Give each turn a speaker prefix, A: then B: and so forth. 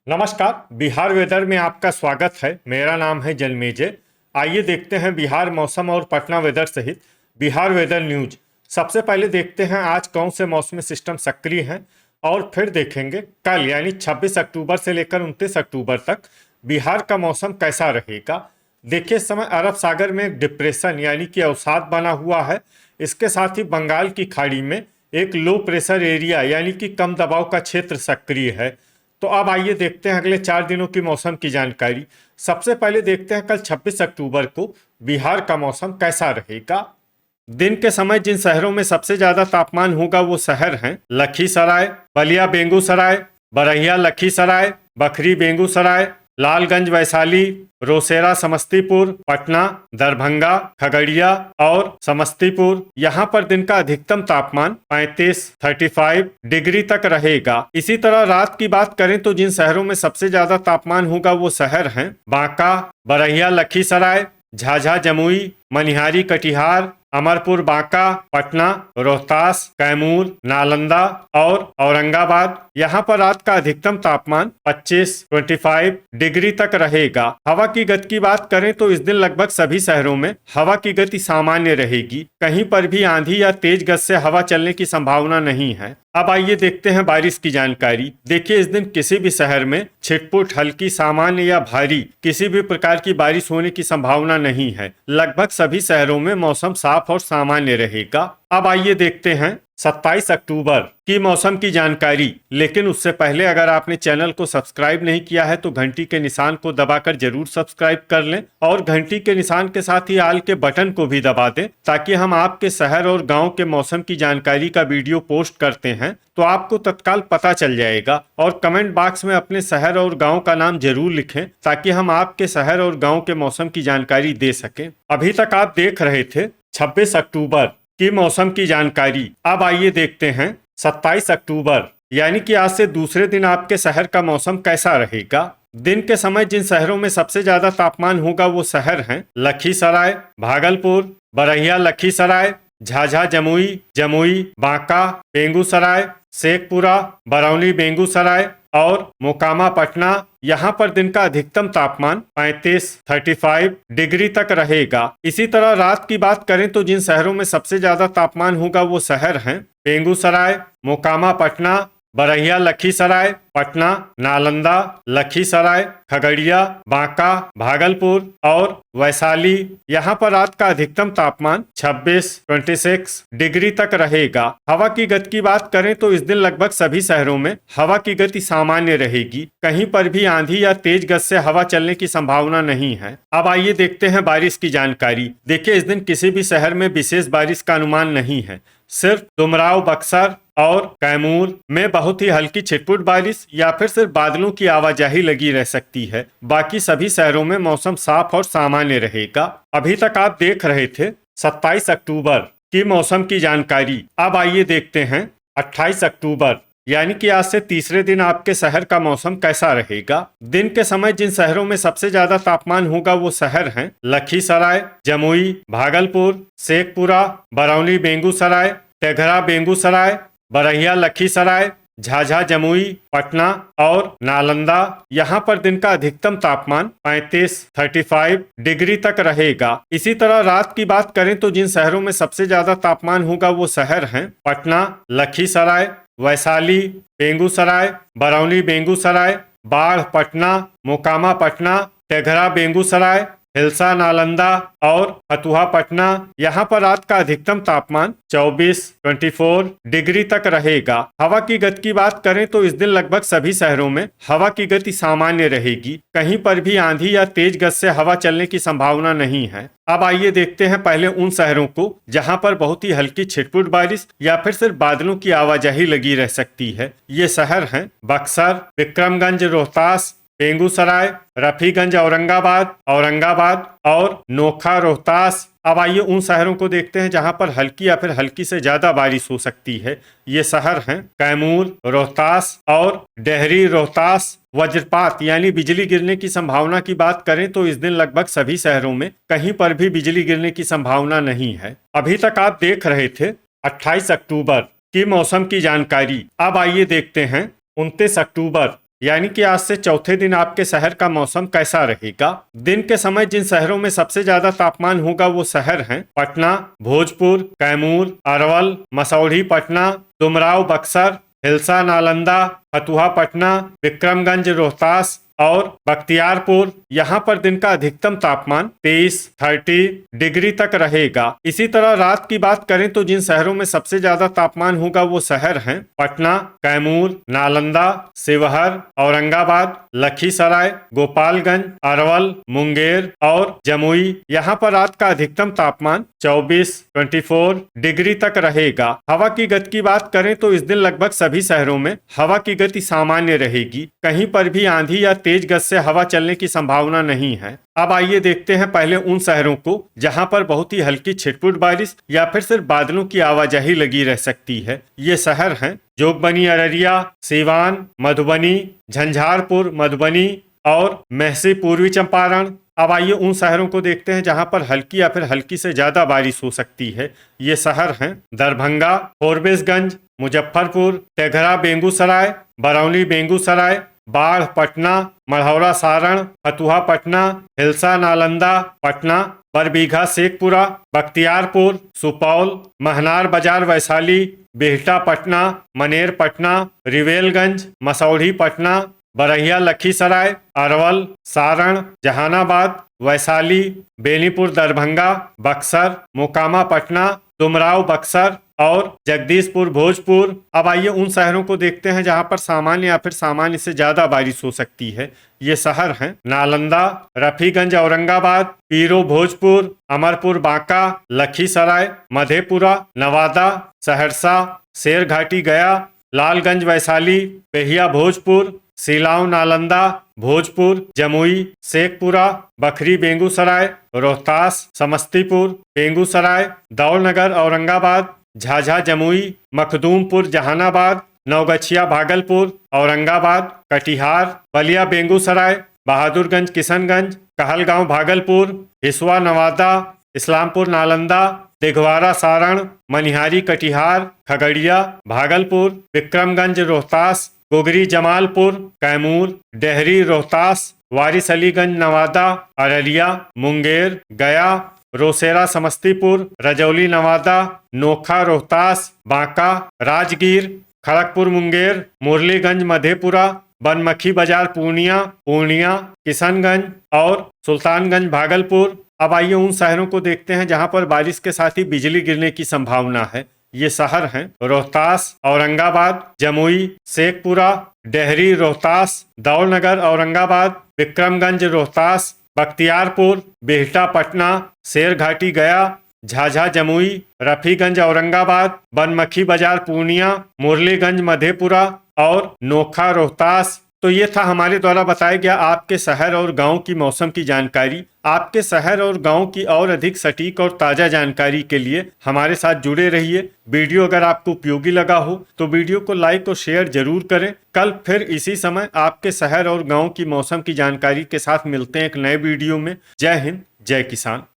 A: नमस्कार। बिहार वेदर में आपका स्वागत है। मेरा नाम है जन्मेजय। आइए देखते हैं बिहार मौसम और पटना वेदर सहित बिहार वेदर न्यूज। सबसे पहले देखते हैं आज कौन से मौसमी सिस्टम सक्रिय हैं और फिर देखेंगे कल यानी 26 अक्टूबर से लेकर 29 अक्टूबर तक बिहार का मौसम कैसा रहेगा। देखिए, इस समय अरब सागर में एक डिप्रेशन यानी कि अवसाद बना हुआ है। इसके साथ ही बंगाल की खाड़ी में एक लो प्रेशर एरिया यानी कि कम दबाव का क्षेत्र सक्रिय है। तो अब आइए देखते हैं अगले 4 दिनों की मौसम की जानकारी। सबसे पहले देखते हैं कल 26 अक्टूबर को बिहार का मौसम कैसा रहेगा। दिन के समय जिन शहरों में सबसे ज्यादा तापमान होगा वो शहर हैं लखीसराय, बलिया बेगूसराय, बरहिया लखीसराय, बखरी बेगूसराय, लालगंज वैशाली, रोसेरा समस्तीपुर, पटना, दरभंगा, खगड़िया और समस्तीपुर। यहाँ पर दिन का अधिकतम तापमान 35 डिग्री तक रहेगा। इसी तरह रात की बात करें तो जिन शहरों में सबसे ज्यादा तापमान होगा वो शहर हैं बांका, बरहिया लखीसराय, झाझा जमुई, मनिहारी कटिहार, अमरपुर बांका, पटना, रोहतास, कैमूर, नालंदा और औरंगाबाद। यहाँ पर रात का अधिकतम तापमान 25 डिग्री तक रहेगा। हवा की गति की बात करें तो इस दिन लगभग सभी शहरों में हवा की गति सामान्य रहेगी। कहीं पर भी आंधी या तेज गति से हवा चलने की संभावना नहीं है। अब आइए देखते हैं बारिश की जानकारी। देखिए, इस दिन किसी भी शहर में छिटपुट, हल्की, सामान्य या भारी किसी भी प्रकार की बारिश होने की संभावना नहीं है। लगभग सभी शहरों में मौसम साफ और सामान्य रहेगा। अब आइए देखते हैं 27 अक्टूबर की मौसम की जानकारी। लेकिन उससे पहले अगर आपने चैनल को सब्सक्राइब नहीं किया है तो घंटी के निशान को दबाकर जरूर सब्सक्राइब कर लें और घंटी के निशान के साथ ही आल के बटन को भी दबा दें ताकि हम आपके शहर और गांव के मौसम की जानकारी का वीडियो पोस्ट करते हैं तो आपको तत्काल पता चल जाएगा। और कमेंट बॉक्स में अपने शहर और गांव का नाम जरूर लिखें ताकि हम आपके शहर और गांव के मौसम की जानकारी दे सकें। अभी तक आप देख रहे थे 26 अक्टूबर की मौसम की जानकारी। अब आइए देखते हैं 27 अक्टूबर यानी कि आज से दूसरे दिन आपके शहर का मौसम कैसा रहेगा। दिन के समय जिन शहरों में सबसे ज्यादा तापमान होगा वो शहर हैं लखीसराय, भागलपुर, बरहिया लखीसराय, झाझा जमुई, जमुई, बांका, बेगूसराय, शेखपुरा, बरौनी बेगूसराय और मोकामा पटना। यहाँ पर दिन का अधिकतम तापमान 35 डिग्री तक रहेगा। इसी तरह रात की बात करें तो जिन शहरों में सबसे ज्यादा तापमान होगा वो शहर हैं बेगूसराय, मोकामा पटना, बरहिया लखीसराय, पटना, नालंदा, लखीसराय, खगड़िया, बांका, भागलपुर और वैशाली। यहाँ पर रात का अधिकतम तापमान 26 डिग्री तक रहेगा। हवा की गति की बात करें तो इस दिन लगभग सभी शहरों में हवा की गति सामान्य रहेगी। कहीं पर भी आंधी या तेज गति से हवा चलने की संभावना नहीं है। अब आइए देखते हैं बारिश की जानकारी। देखिए, इस दिन किसी भी शहर में विशेष बारिश का अनुमान नहीं है। सिर्फ डुमराव, बक्सर और कैमूर में बहुत ही हल्की छिटपुट बारिश या फिर सिर्फ बादलों की आवाजाही लगी रह सकती है। बाकी सभी शहरों में मौसम साफ और सामान्य रहेगा। अभी तक आप देख रहे थे 27 अक्टूबर की मौसम की जानकारी। अब आइए देखते हैं 28 अक्टूबर यानी कि आज से तीसरे दिन आपके शहर का मौसम कैसा रहेगा। दिन के समय जिन शहरों में सबसे ज्यादा तापमान होगा वो शहर हैं लखीसराय, जमुई, भागलपुर, शेखपुरा, बरौनी बेगूसराय, तेघरा बेगूसराय, बरहिया लखीसराय, झाझा जमुई, पटना और नालंदा। यहाँ पर दिन का अधिकतम तापमान 35 डिग्री तक रहेगा। इसी तरह रात की बात करें तो जिन शहरों में सबसे ज्यादा तापमान होगा वो शहर हैं पटना, लखीसराय, वैशाली, बेगूसराय, बरौनी बेगूसराय, बाढ़ पटना, मोकामा पटना, तेघरा बेगूसराय, हिलसा नालंदा और फतुहा पटना। यहाँ पर रात का अधिकतम तापमान 24 डिग्री तक रहेगा। हवा की गति की बात करें तो इस दिन लगभग सभी शहरों में हवा की गति सामान्य रहेगी। कहीं पर भी आंधी या तेज गति से हवा चलने की संभावना नहीं है। अब आइए देखते हैं पहले उन शहरों को जहां पर बहुत ही हल्की छिटपुट बारिश या फिर सिर्फ बादलों की आवाजाही लगी रह सकती है। ये शहर हैं बक्सर, विक्रमगंज, रोहतास, बेगूसराय, रफीगंज, औरंगाबाद और नोखा रोहतास। अब आइए उन शहरों को देखते हैं जहां पर हल्की या फिर हल्की से ज्यादा बारिश हो सकती है। ये शहर हैं कैमूर, रोहतास और डेहरी रोहतास। वज्रपात यानी बिजली गिरने की संभावना की बात करें तो इस दिन लगभग सभी शहरों में कहीं पर भी बिजली गिरने की संभावना नहीं है। अभी तक आप देख रहे थे 28 अक्टूबर की मौसम की जानकारी। अब आइए देखते हैं 29 अक्टूबर यानी कि आज से चौथे दिन आपके शहर का मौसम कैसा रहेगा। दिन के समय जिन शहरों में सबसे ज्यादा तापमान होगा वो शहर हैं पटना, भोजपुर, कैमूर, अरवल, मसौढ़ी पटना, डुमराव बक्सर, हिलसा नालंदा, फतुहा पटना, विक्रमगंज रोहतास और बख्तियारपुर। यहाँ पर दिन का अधिकतम तापमान 30 डिग्री तक रहेगा। इसी तरह रात की बात करें तो जिन शहरों में सबसे ज्यादा तापमान होगा वो शहर हैं पटना, कैमूर, नालंदा, शिवहर, औरंगाबाद, लखीसराय, गोपालगंज, अरवल, मुंगेर और जमुई। यहाँ पर रात का अधिकतम तापमान 24 डिग्री तक रहेगा। हवा की गति की बात करें तो इस दिन लगभग सभी शहरों में हवा की गति सामान्य रहेगी। कहीं पर भी आंधी या तेज गति से हवा चलने की संभावना नहीं है। अब आइए देखते हैं पहले उन शहरों को जहां पर बहुत ही हल्की छिटपुट बारिश या फिर सिर्फ बादलों की आवाजाही लगी रह सकती है। ये शहर हैं जोगबनी अररिया, सीवान, मधुबनी, झंझारपुर मधुबनी और मेहसी पूर्वी चंपारण। अब आइए उन शहरों को देखते हैं जहां पर हल्की या फिर हल्की से ज्यादा बारिश हो सकती है। ये शहर हैं दरभंगा, फोरबिसगंज, मुजफ्फरपुर, टेघरा बेगूसराय, बरौनी बेगूसराय, बाढ़ पटना, मढ़ौरा सारण, फतुहा पटना, हिलसा नालंदा पटना, बरबीघा शेखपुरा, बख्तियारपुर, सुपौल, महनार बाजार वैशाली, बिहटा पटना, मनेर पटना, रिवेलगंज, मसौढ़ी पटना, बरहिया लखीसराय, अरवल, सारण, जहानाबाद, वैशाली, बेनीपुर दरभंगा, बक्सर, मोकामा पटना, डुमराव बक्सर और जगदीशपुर भोजपुर। अब आइए उन शहरों को देखते हैं जहां पर सामान्य या फिर सामान्य से ज्यादा बारिश हो सकती है। ये शहर हैं नालंदा, रफीगंज औरंगाबाद, पीरो भोजपुर, अमरपुर बांका, लखीसराय, मधेपुरा, नवादा, सहरसा, शेरघाटी गया, लालगंज वैशाली, बेहिया भोजपुर, सिलाव नालंदा, भोजपुर, जमुई, शेखपुरा, बखरी बेगूसराय, रोहतास, समस्तीपुर, बेगूसराय, दौलनगर औरंगाबाद, झाझा जमुई, मखदूमपुर जहानाबाद, नवगछिया भागलपुर, औरंगाबाद, कटिहार, बलिया बेगूसराय, बहादुरगंज किशनगंज, कहलगांव भागलपुर, हिसुआ नवादा, इस्लामपुर नालंदा, दिघवारा सारण, मनिहारी कटिहार, खगड़िया भागलपुर, विक्रमगंज रोहतास, गोगरी जमालपुर, कैमूर, डेहरी रोहतास, वारिस अलीगंज नवादा, अररिया, मुंगेर, गया, रोसेरा समस्तीपुर, रजौली नवादा, नोखा रोहतास, बांका, राजगीर, खड़गपुर मुंगेर, मुरलीगंज मधेपुरा, बनमखी बाजार पूर्णिया, किशनगंज और सुल्तानगंज भागलपुर। अब आइए उन शहरों को देखते हैं जहां पर बारिश के साथ ही बिजली गिरने की संभावना है। ये शहर हैं रोहतास, औरंगाबाद, जमुई, शेखपुरा, डेहरी रोहतास, दौलनगर औरंगाबाद, विक्रमगंज रोहतास, बख्तियारपुर, बिहटा पटना, शेरघाटी गया, झाझा जमुई, रफीगंज औरंगाबाद, बनमखी बाजार पूर्णिया, मुरलीगंज मधेपुरा और नोखा रोहतास। तो ये था हमारे द्वारा बताया गया आपके शहर और गांव की मौसम की जानकारी। आपके शहर और गांव की और अधिक सटीक और ताज़ा जानकारी के लिए हमारे साथ जुड़े रहिए। वीडियो अगर आपको उपयोगी लगा हो तो वीडियो को लाइक और शेयर जरूर करें। कल फिर इसी समय आपके शहर और गांव की मौसम की जानकारी के साथ मिलते हैं एक नए वीडियो में। जय हिंद, जय किसान।